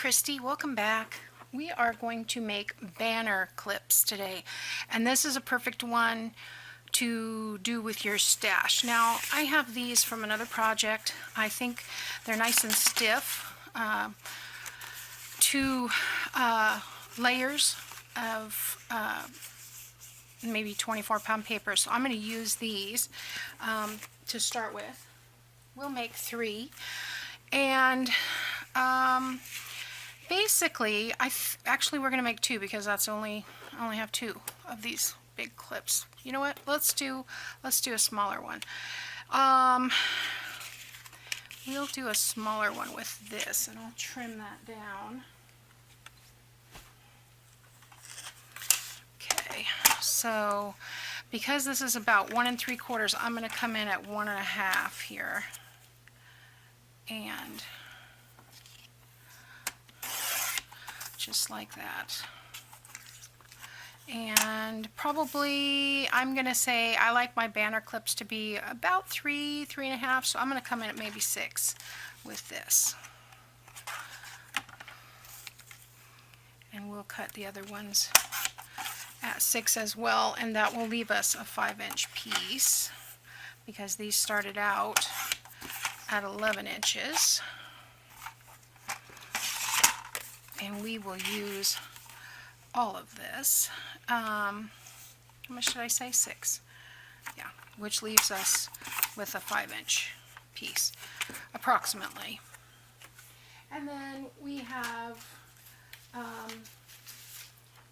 Kristi, welcome back. We are going to make banner clips today, and this is a perfect one to do with your stash. Now, I have these from another project. I think they're nice and stiff. Two layers of maybe 24-pound paper, so I'm going to use these to start with. We'll make 3, and basically, actually we're going to make 2 because I only have 2 of these big clips. You know what? Let's do a smaller one. We'll do a smaller one with this, and I'll trim that down. Okay, so because this is about 1 3/4, I'm going to come in at 1 1/2 here, and just like that. And probably I'm going to say I like my banner clips to be about 3 1/2, so I'm going to come in at maybe 6 with this. And we'll cut the other ones at 6 as well, and that will leave us a 5-inch piece because these started out at 11 inches. And we will use all of this. How much did I say? 6. Yeah, which leaves us with a 5-inch piece, approximately. And then we have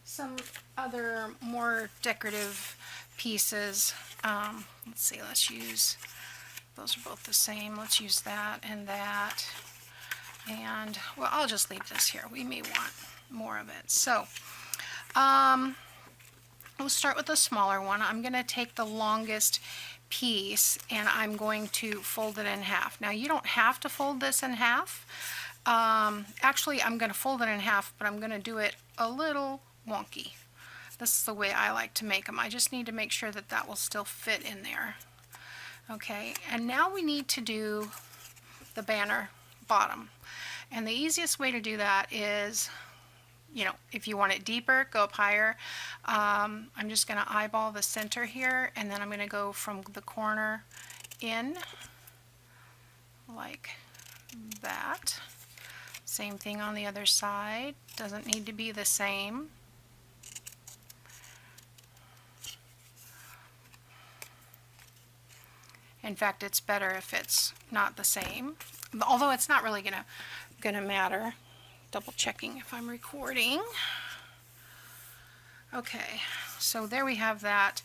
some other more decorative pieces. Let's see, let's use, those are both the same. Let's use that and that. And, well, I'll just leave this here. We may want more of it. So, we'll start with the smaller one. I'm going to take the longest piece and I'm going to fold it in half. Now, you don't have to fold this in half. Actually, I'm going to fold it in half, but I'm going to do it a little wonky. This is the way I like to make them. I just need to make sure that that will still fit in there. Okay, and now we need to do the banner bottom. And the easiest way to do that is, you know, if you want it deeper, go up higher. I'm just going to eyeball the center here, and then I'm going to go from the corner in like that. Same thing on the other side. Doesn't need to be the same. In fact, it's better if it's not the same, although it's not really gonna matter. Double checking if I'm recording. Okay, so there we have that.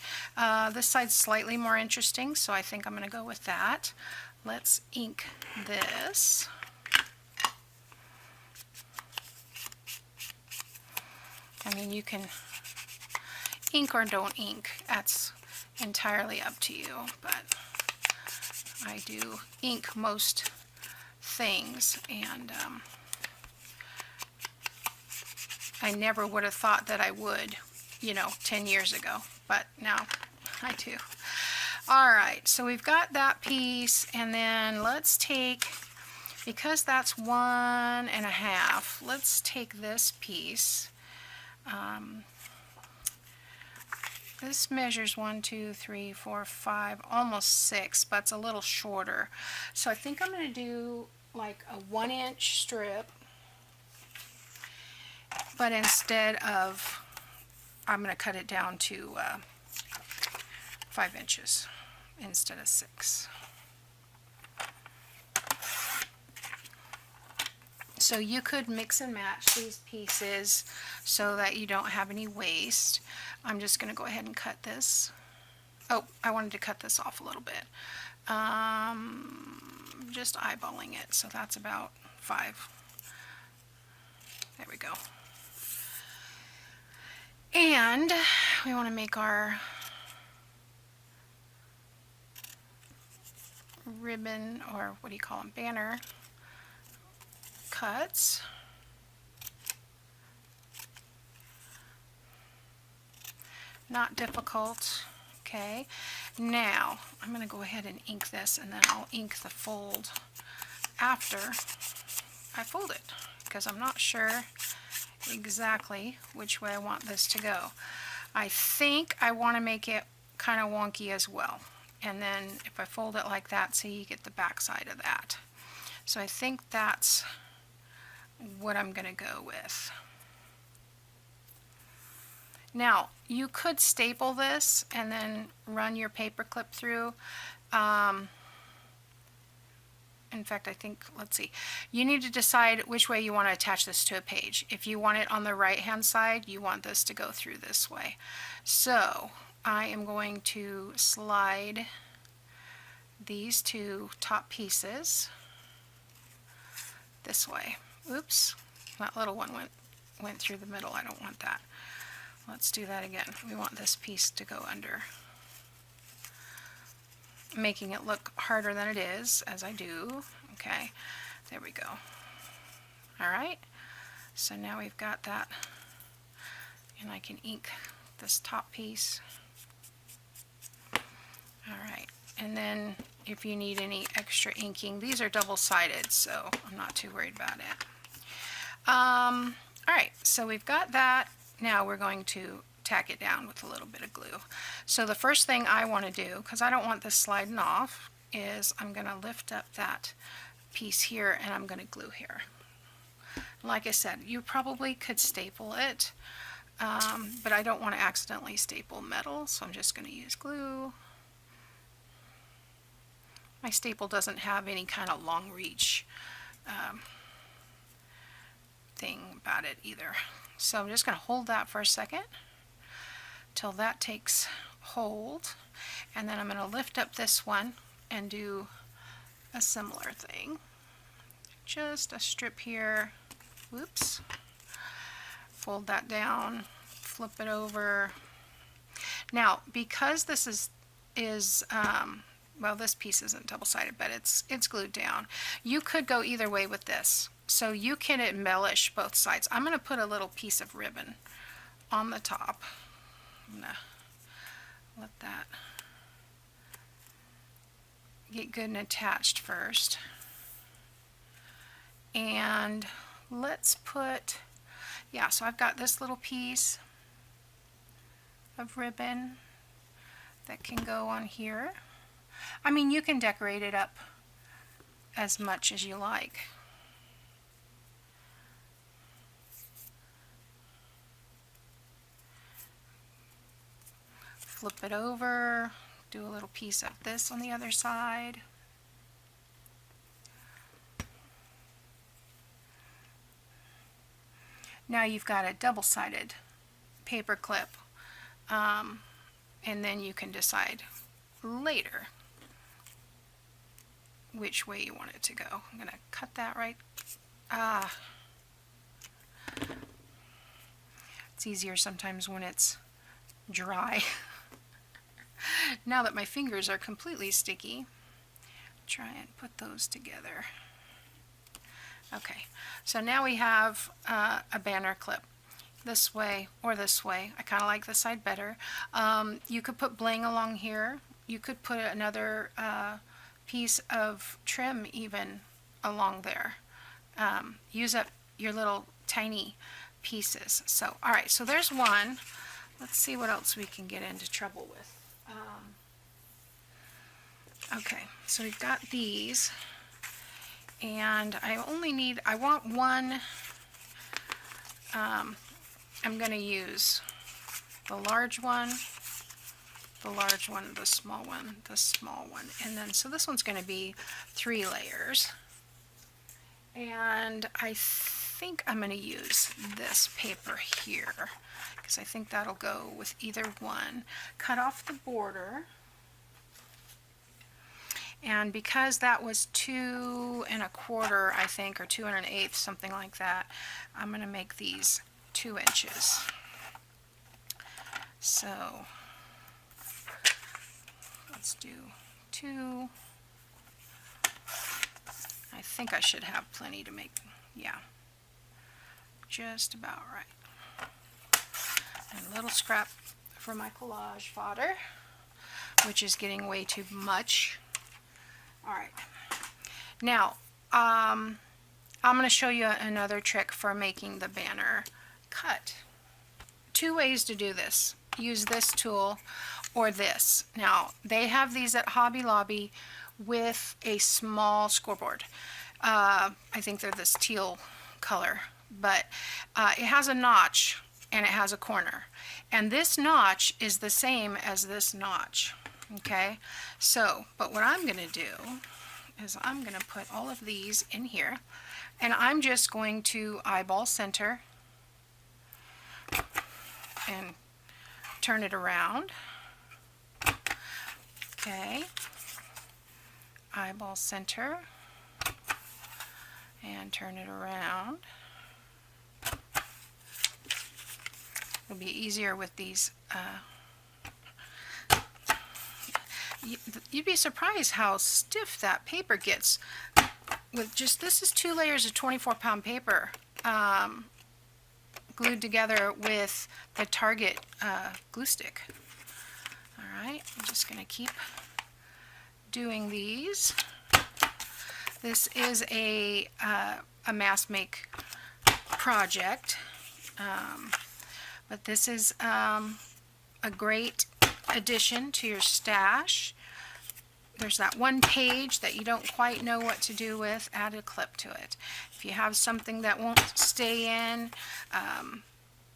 This side's slightly more interesting, so I think I'm gonna go with that. Let's ink this. I mean, you can ink or don't ink. That's entirely up to you, but I do ink most things, and I never would have thought that I would, you know, 10 years ago, but now I do. Alright, so we've got that piece, and then let's take, because that's 1 1/2, let's take this piece. This measures 1 2 3 4 5, almost 6, but it's a little shorter. So I think I'm going to do like a 1-inch strip, but instead of, I'm going to cut it down to 5 inches instead of 6. So you could mix and match these pieces so that you don't have any waste. I'm just going to go ahead and cut this. Oh, I wanted to cut this off a little bit. Just eyeballing it, so that's about 5. There we go. And we want to make our ribbon, or what do you call them, banner cuts. Not difficult. Okay, now I'm going to go ahead and ink this, and then I'll ink the fold after I fold it, because I'm not sure exactly which way I want this to go. I think I want to make it kind of wonky as well. And then if I fold it like that, see, you get the back side of that. So I think that's what I'm going to go with. Now, you could staple this and then run your paper clip through. In fact, I think, let's see, you need to decide which way you want to attach this to a page. If you want it on the right hand side, you want this to go through this way. So I am going to slide these two top pieces this way. Oops, that little one went through the middle. I don't want that. Let's do that again. We want this piece to go under, making it look harder than it is, as I do. Okay, there we go. All right, so now we've got that, and I can ink this top piece. All right, and then if you need any extra inking, these are double-sided, so I'm not too worried about it. All right, so we've got that. Now we're going to tack it down with a little bit of glue. So the first thing I want to do, because I don't want this sliding off, is I'm going to lift up that piece here and I'm going to glue here. Like I said, you probably could staple it, but I don't want to accidentally staple metal, so I'm just going to use glue. My staple doesn't have any kind of long reach thing about it either. So I'm just going to hold that for a second till that takes hold, and then I'm going to lift up this one and do a similar thing. Just a strip here. Whoops. Fold that down, flip it over. Now, because this is well, this piece isn't double-sided, but it's glued down. You could go either way with this. So you can embellish both sides. I'm going to put a little piece of ribbon on the top. I'm going to let that get good and attached first. And let's put, yeah, so I've got this little piece of ribbon that can go on here. I mean, you can decorate it up as much as you like. Flip it over, do a little piece of this on the other side. Now you've got a double-sided paper clip, and then you can decide later which way you want it to go. I'm going to cut that right. It's easier sometimes when it's dry. Now that my fingers are completely sticky, try and put those together. Okay, so now we have a banner clip this way or this way. I kind of like this side better. You could put bling along here. You could put another piece of trim even along there. Use up your little tiny pieces. So, all right, so there's one. Let's see what else we can get into trouble with. Okay, so we've got these, and I want one. I'm going to use the large one, the large one, the small one, the small one, and then, so this one's going to be 3 layers, and I think I'm going to use this paper here, because I think that'll go with either one. Cut off the border, and because that was 2 1/4, I think, or 2 1/8, something like that, I'm going to make these 2 inches. So let's do 2. I think I should have plenty to make, yeah, just about right. And a little scrap for my collage fodder, which is getting way too much. All right. Now, I I'm going to show you another trick for making the banner cut. Two ways to do this. Use this tool or this. Now, they have these at Hobby Lobby with a small scoreboard. I think they're this teal color, but it has a notch and it has a corner. And this notch is the same as this notch. Okay, so, but what I'm going to do is I'm going to put all of these in here, and I'm just going to eyeball center and turn it around. Okay, eyeball center and turn it around. It'll be easier with these. You'd be surprised how stiff that paper gets with just, this is 2 layers of 24-pound paper glued together with the Target glue stick. Alright, I'm just going to keep doing these. This is a mass make project, but this is a great addition to your stash. There's that one page that you don't quite know what to do with, add a clip to it. If you have something that won't stay in,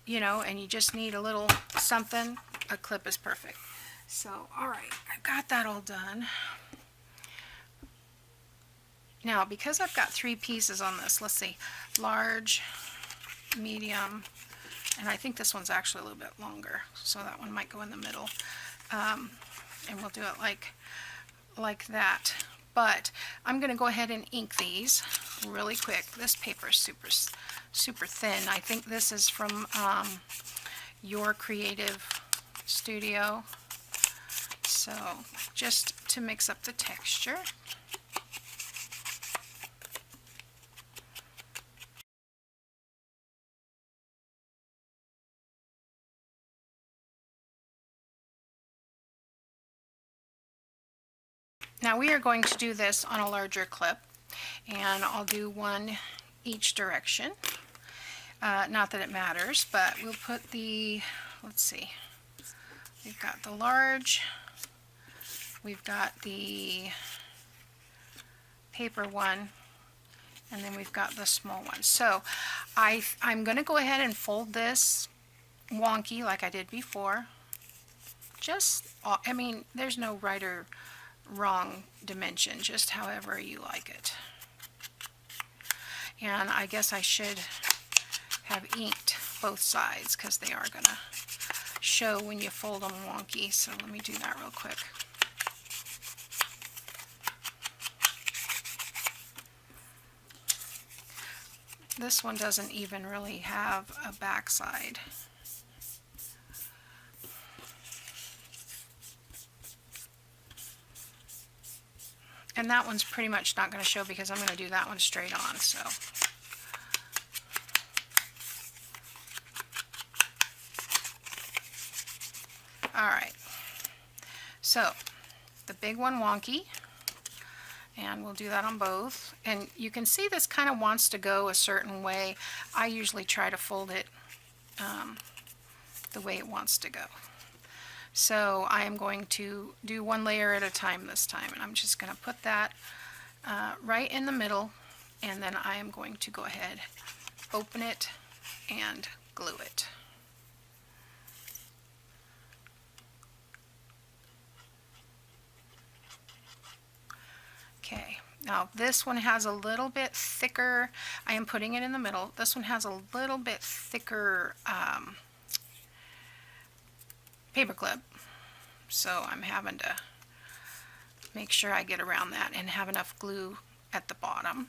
you know, and you just need a little something, a clip is perfect. So, alright, I've got that all done. Now, because I've got 3 pieces on this, let's see, large, medium, and I think this one's actually a little bit longer, so that one might go in the middle. And we'll do it like that. But I'm going to go ahead and ink these really quick. This paper is super thin. I think this is from Your Creative Studio. So just to mix up the texture. Now we are going to do this on a larger clip, and I'll do one each direction. Not that it matters, but we'll put the, let's see, we've got the large, we've got the paper one, and then we've got the small one. So I'm going to go ahead and fold this wonky like I did before. Just, I mean, there's no right or wrong dimension, just however you like it. And I guess I should have inked both sides because they are going to show when you fold them wonky. So let me do that real quick. This one doesn't even really have a back side. And that one's pretty much not going to show because I'm going to do that one straight on. So, alright, so the big one wonky, and we'll do that on both. And you can see this kind of wants to go a certain way. I usually try to fold it the way it wants to go. So I am going to do one layer at a time this time, and I'm just going to put that right in the middle, and then I am going to go ahead, open it, and glue it. Okay, now this one has a little bit thicker, I am putting it in the middle, this one has a little bit thicker paper clip, so I'm having to make sure I get around that and have enough glue at the bottom.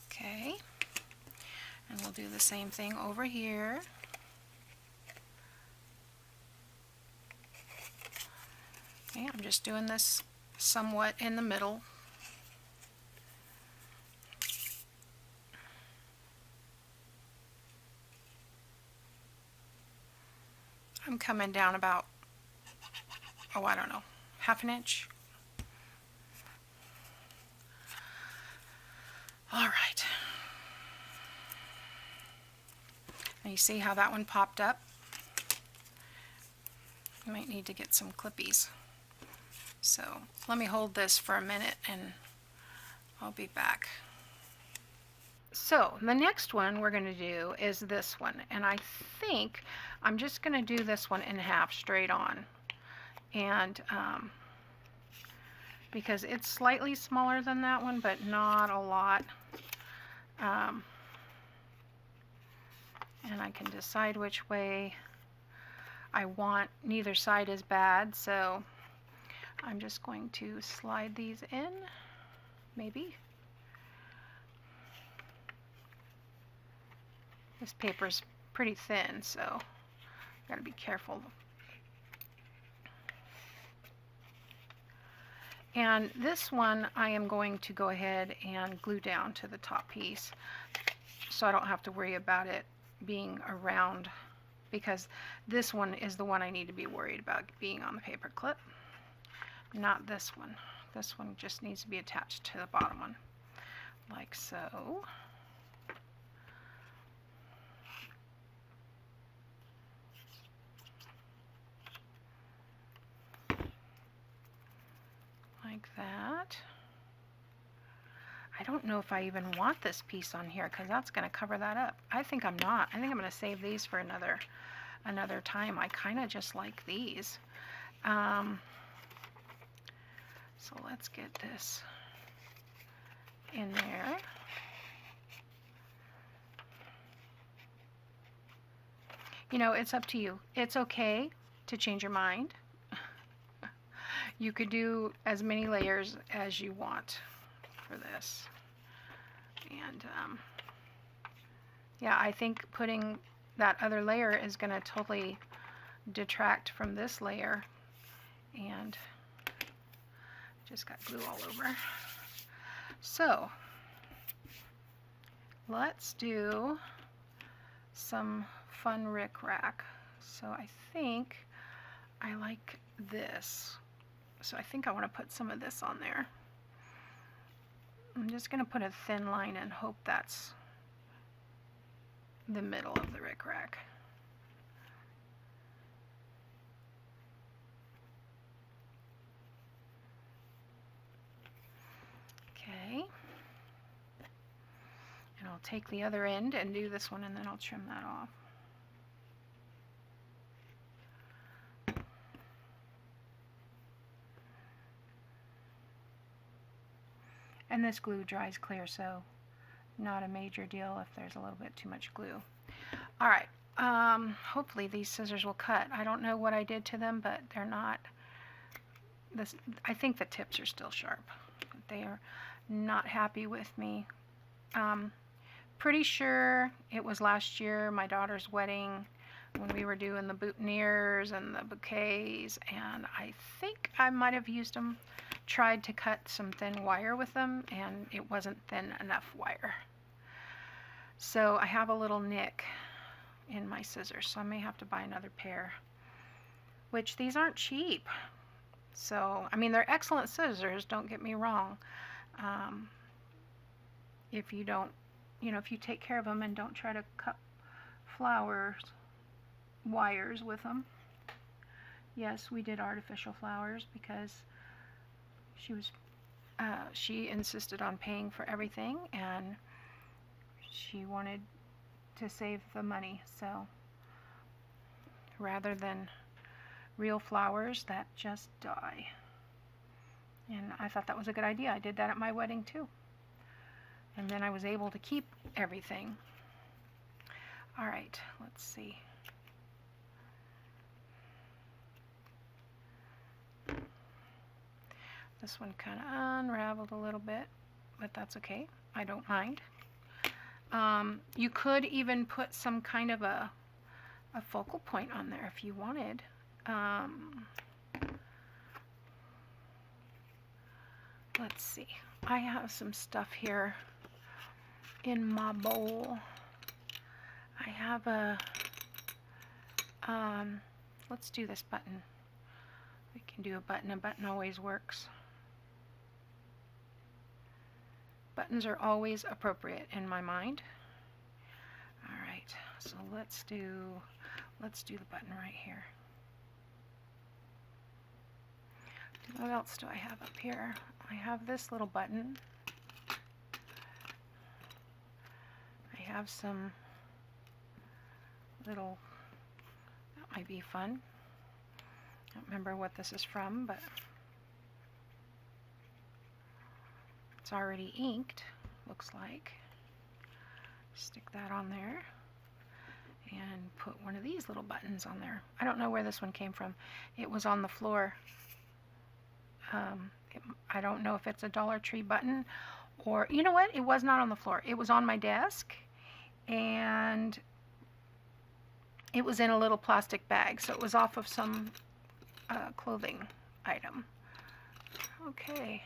Okay, and we'll do the same thing over here. Okay, I'm just doing this somewhat in the middle. I'm coming down about, oh, I don't know, half an inch. All right. Now you see how that one popped up? You might need to get some clippies. So let me hold this for a minute and I'll be back. So the next one we're going to do is this one, and I think I'm just going to do this one in half straight on, and because it's slightly smaller than that one but not a lot, and I can decide which way I want. Neither side is bad, so I'm just going to slide these in, maybe. This paper's pretty thin, so I've got to be careful. And this one I am going to go ahead and glue down to the top piece so I don't have to worry about it being around, because this one is the one I need to be worried about being on the paper clip, not this one. This one just needs to be attached to the bottom one, like so. Like that. I don't know if I even want this piece on here because that's going to cover that up. I think I'm not. I think I'm going to save these for another time. I kind of just like these. So let's get this in there. You know, it's up to you. It's okay to change your mind. You could do as many layers as you want for this. And yeah, I think putting that other layer is going to totally detract from this layer. And just got glue all over. So let's do some fun rick-rack. So I think I like this. So I think I want to put some of this on there. I'm just going to put a thin line and hope that's the middle of the rick-rack. Okay. And I'll take the other end and do this one, and then I'll trim that off. And this glue dries clear, so not a major deal if there's a little bit too much glue. All right, hopefully these scissors will cut. I don't know what I did to them, but they're not. I think the tips are still sharp. They are not happy with me. Pretty sure it was last year, my daughter's wedding, when we were doing the boutonnieres and the bouquets, and I think I might have used them. Tried to cut some thin wire with them, and it wasn't thin enough wire. So I have a little nick in my scissors, so I may have to buy another pair, which these aren't cheap. So, I mean, they're excellent scissors, don't get me wrong. If you don't, you know, if you take care of them and don't try to cut wires with them. Yes, we did artificial flowers because she insisted on paying for everything, and she wanted to save the money. So rather than real flowers that just die. And I thought that was a good idea. I did that at my wedding too. And then I was able to keep everything. All right, let's see. This one kind of unraveled a little bit, but that's okay. I don't mind. You could even put some kind of a focal point on there if you wanted. Let's see. I have some stuff here in my bowl. I have a let's do this button. We can do a button. A button always works. Buttons are always appropriate in my mind. All right, so let's do the button right here. What else do I have up here? I have this little button. I have some little, that might be fun. I don't remember what this is from, but it's already inked, looks like. Stick that on there and put one of these little buttons on there. I don't know where this one came from. It was on the floor. I don't know if it's a Dollar Tree button, or you know what, it was not on the floor. It was on my desk, and it was in a little plastic bag, so it was off of some clothing item. Okay,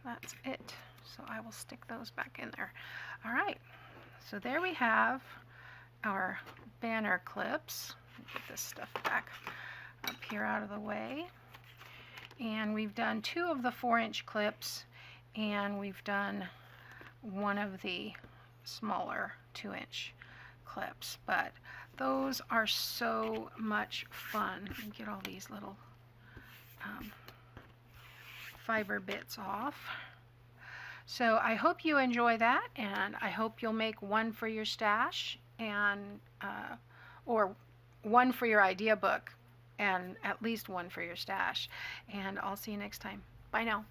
that's it. So I will stick those back in there. All right, so there we have our banner clips. Get this stuff back up here out of the way. And we've done 2 of the 4-inch clips, and we've done one of the smaller 2-inch clips. But those are so much fun. Let me get all these little fiber bits off. So I hope you enjoy that, and I hope you'll make one for your stash, and or one for your idea book, and at least one for your stash. And I'll see you next time. Bye now.